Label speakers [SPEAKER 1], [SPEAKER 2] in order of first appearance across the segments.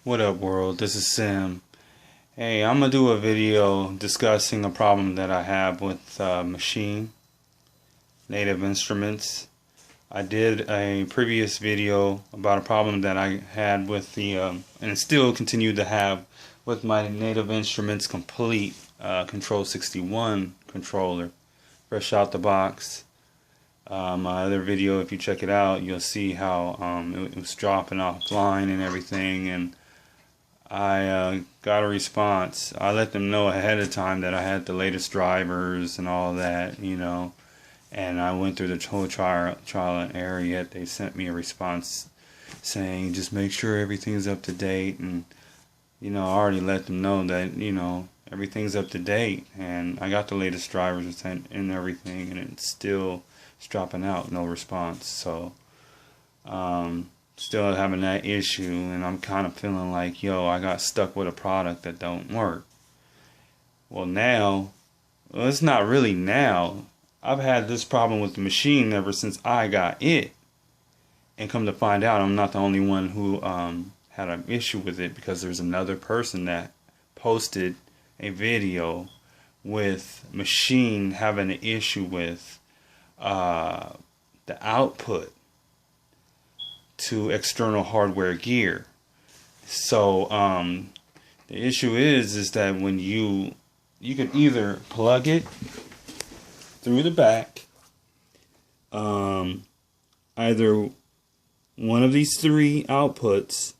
[SPEAKER 1] What up, world? This is Sim. Hey, I'm gonna do a video discussing a problem that I have with Maschine native instruments. I did a previous video about a problem that I had with the and still continue to have with my native instruments Komplete Konrol 61 controller, fresh out the box. My other video, if you check it out, you'll see how it was dropping offline and everything, and I got a response. I let them know ahead of time that I had the latest drivers and all that, and I went through the whole trial and error, yet they sent me a response saying just make sure everything's up to date. And I already let them know that everything's up to date, and I got the latest drivers and everything, and it's still dropping out, no response. So still having that issue, and I'm kind of feeling like, I got stuck with a product that don't work. Well, it's not really now. I've had this problem with the Maschine ever since I got it, and come to find out, I'm not the only one who had an issue with it, because there's another person that posted a video with Maschine having an issue with the output to external hardware gear. So the issue is that when you can either plug it through the back, either one of these three outputs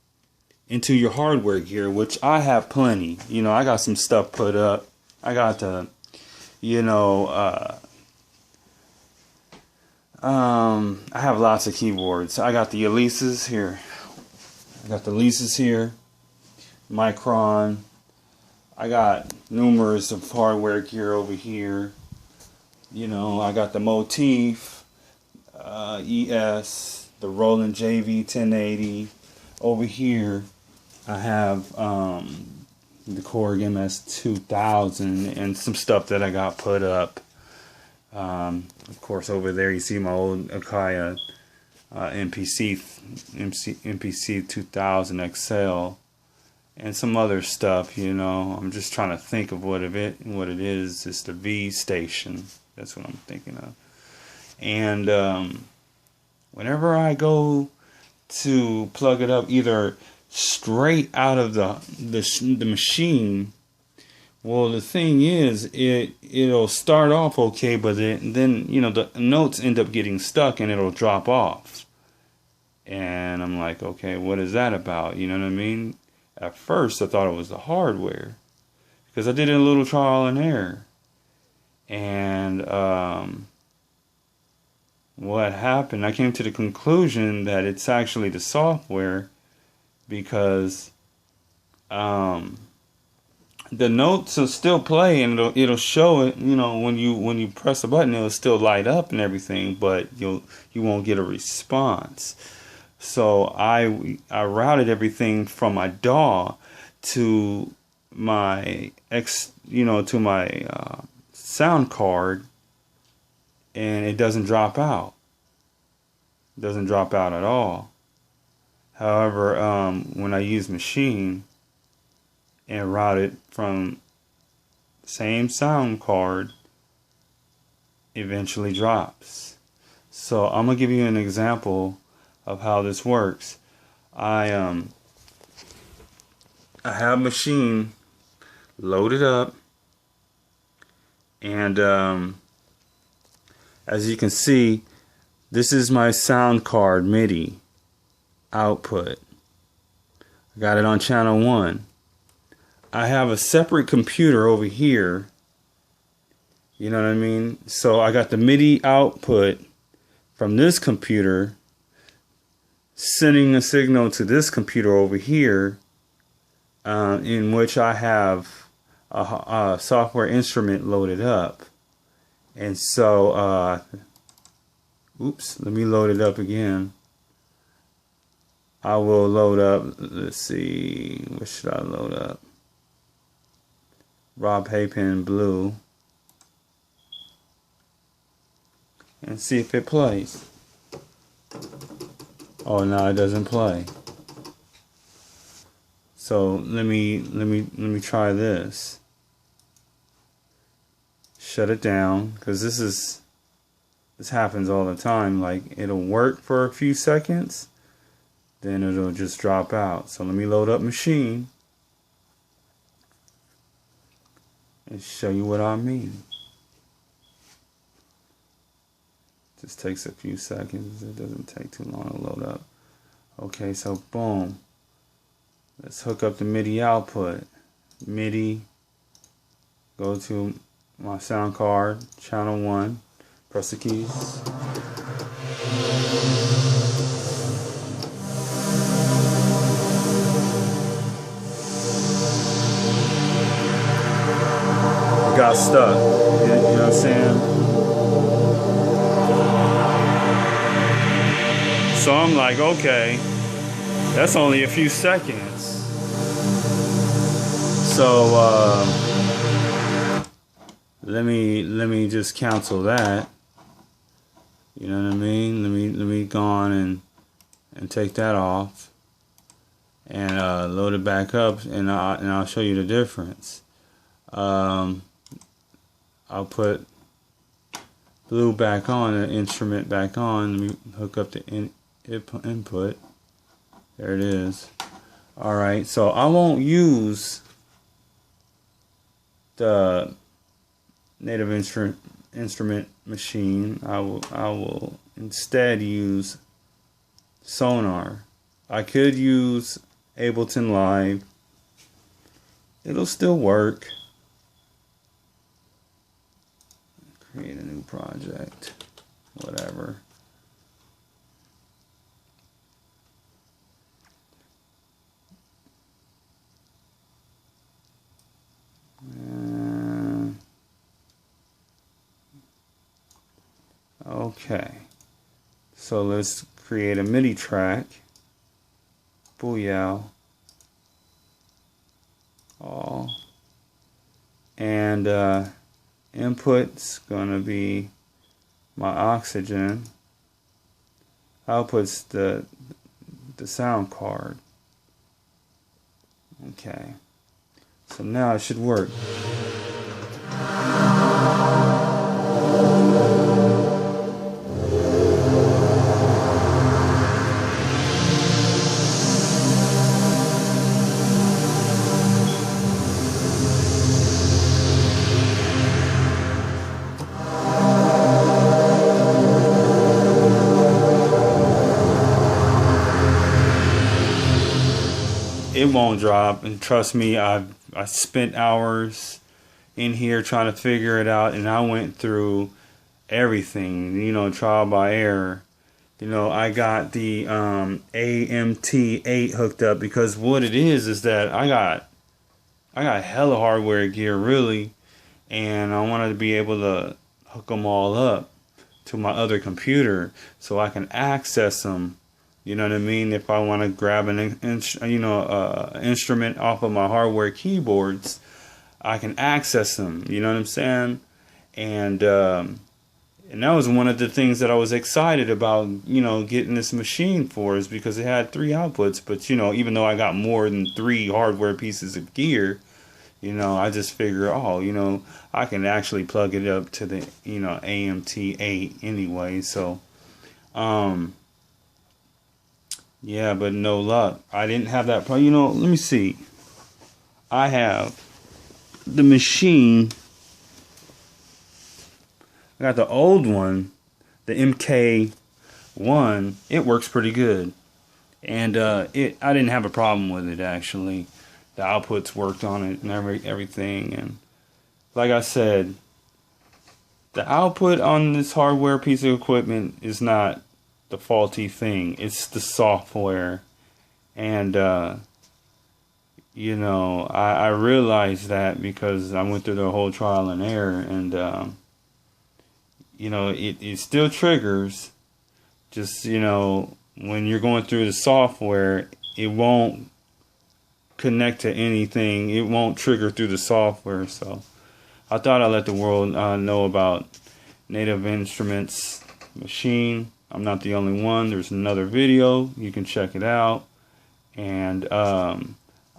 [SPEAKER 1] into your hardware gear, which I have plenty. I got some stuff put up. I got the I have lots of keyboards. I got the Elises here. Micron. I got numerous of hardware gear over here. I got the Motif ES, the Roland JV 1080. Over here, I have the Korg MS 2000 and some stuff that I got put up. Of course, over there you see my old Akaya MPC 2000 XL and some other stuff. I'm just trying to think of what it is. It's the V station. That's what I'm thinking of. And whenever I go to plug it up, either straight out of the Maschine. Well, the thing is, it'll start off okay, but then the notes end up getting stuck and it'll drop off. And I'm like, okay, what is that about? You know what I mean? At first, I thought it was the hardware, because I did a little trial and error. And what happened? I came to the conclusion that it's actually the software, because the notes will still play, and it'll show it. When you press a button, it'll still light up and everything, but you won't get a response. So I routed everything from my DAW to my sound card, and it doesn't drop out. It doesn't drop out at all. However, when I use Maschine and route it from same sound card, eventually drops. So I'm gonna give you an example of how this works. I have Maschine loaded up, and as you can see, this is my sound card MIDI output. I got it on channel 1. I have a separate computer over here. You know what I mean? So I got the MIDI output from this computer sending a signal to this computer over here, in which I have a software instrument loaded up. And so, let me load it up again. I will load up, let's see, what should I load up? Rob Haypen Blue. And see if it plays. Oh, no, it doesn't play. So let me try this. Shut it down, because this happens all the time. Like, it'll work for a few seconds, then it'll just drop out. So let me load up Maschine and show you what I mean. Just takes a few seconds. It doesn't take too long to load up. Okay, so boom. Let's hook up the MIDI output. MIDI. Go to my sound card, channel 1. Press the keys. It got stuck. You know what I'm saying? So I'm like, okay, that's only a few seconds. So let me just cancel that. You know what I mean? Let me go on and take that off and load it back up, and I'll show you the difference. I'll put blue back on, the instrument back on. Let me hook up the input. There it is. Alright, so I won't use the native instrument Maschine. I will instead use Sonar. I could use Ableton Live. It'll still work. Create a new project. Whatever. Okay, so let's create a MIDI track. Booyah. All. And input's gonna be my oxygen. Output's the sound card. Okay. So now it should work. It won't drop, and trust me, I spent hours in here trying to figure it out, and I went through everything, you know, trial by error. You know, I got the AMT8 hooked up, because what it is that I got hella hardware gear, really, and I wanted to be able to hook them all up to my other computer so I can access them. You know what I mean? If I want to grab an instrument off of my hardware keyboards, I can access them. You know what I'm saying? And that was one of the things that I was excited about, you know, getting this Maschine for, is because it had 3 outputs. But, you know, even though I got more than 3 hardware pieces of gear, you know, I just figure, oh, you know, I can actually plug it up to the, you know, AMT8 anyway. So, yeah, but no luck. I didn't have that problem. You know, let me see. I have the Maschine. I got the old one, the MK1. It works pretty good. And I didn't have a problem with it, actually. The outputs worked on it and everything. And like I said, the output on this hardware piece of equipment is not the faulty thing. It's the software. And you know, I realized that because I went through the whole trial and error, and you know, it still triggers. Just, you know, when you're going through the software, it won't connect to anything. It won't trigger through the software. So I thought I'd let the world know about Native Instruments Maschine. I'm not the only one. There's another video. You can check it out. And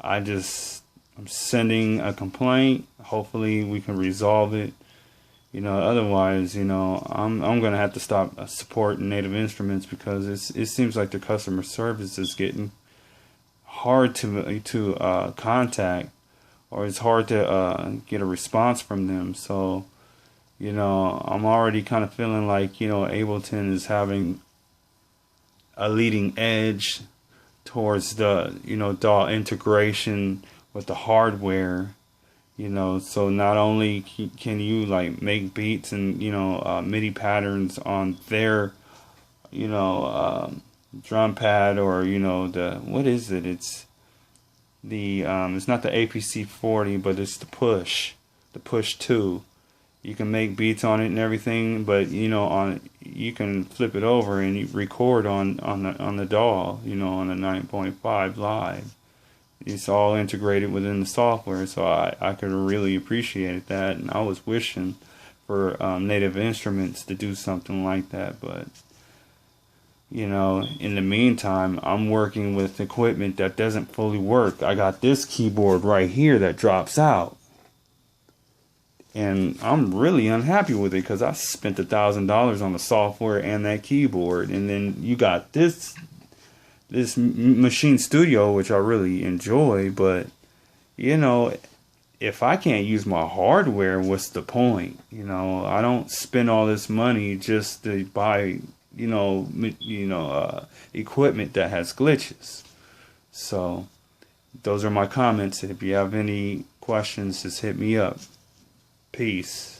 [SPEAKER 1] I'm sending a complaint. Hopefully we can resolve it. Otherwise, I'm gonna have to stop supporting Native Instruments, because it seems like the customer service is getting hard to contact, or it's hard to get a response from them. So, I'm already kind of feeling like, Ableton is having a leading edge towards the, DAW integration with the hardware. So not only can you like make beats and MIDI patterns on their drum pad, or the, what is it, it's the it's not the APC 40, but it's the push 2. You can make beats on it and everything, but you can flip it over and you record on the DAW, on the 9.5 live. It's all integrated within the software, so I could really appreciate that, and I was wishing for Native Instruments to do something like that. But in the meantime, I'm working with equipment that doesn't fully work. I got this keyboard right here that drops out, and I'm really unhappy with it, because I spent $1,000 on the software and that keyboard. And then you got this Maschine Studio, which I really enjoy, but if I can't use my hardware, what's the point? I don't spend all this money just to buy equipment that has glitches. So those are my comments. If you have any questions, just hit me up. Peace.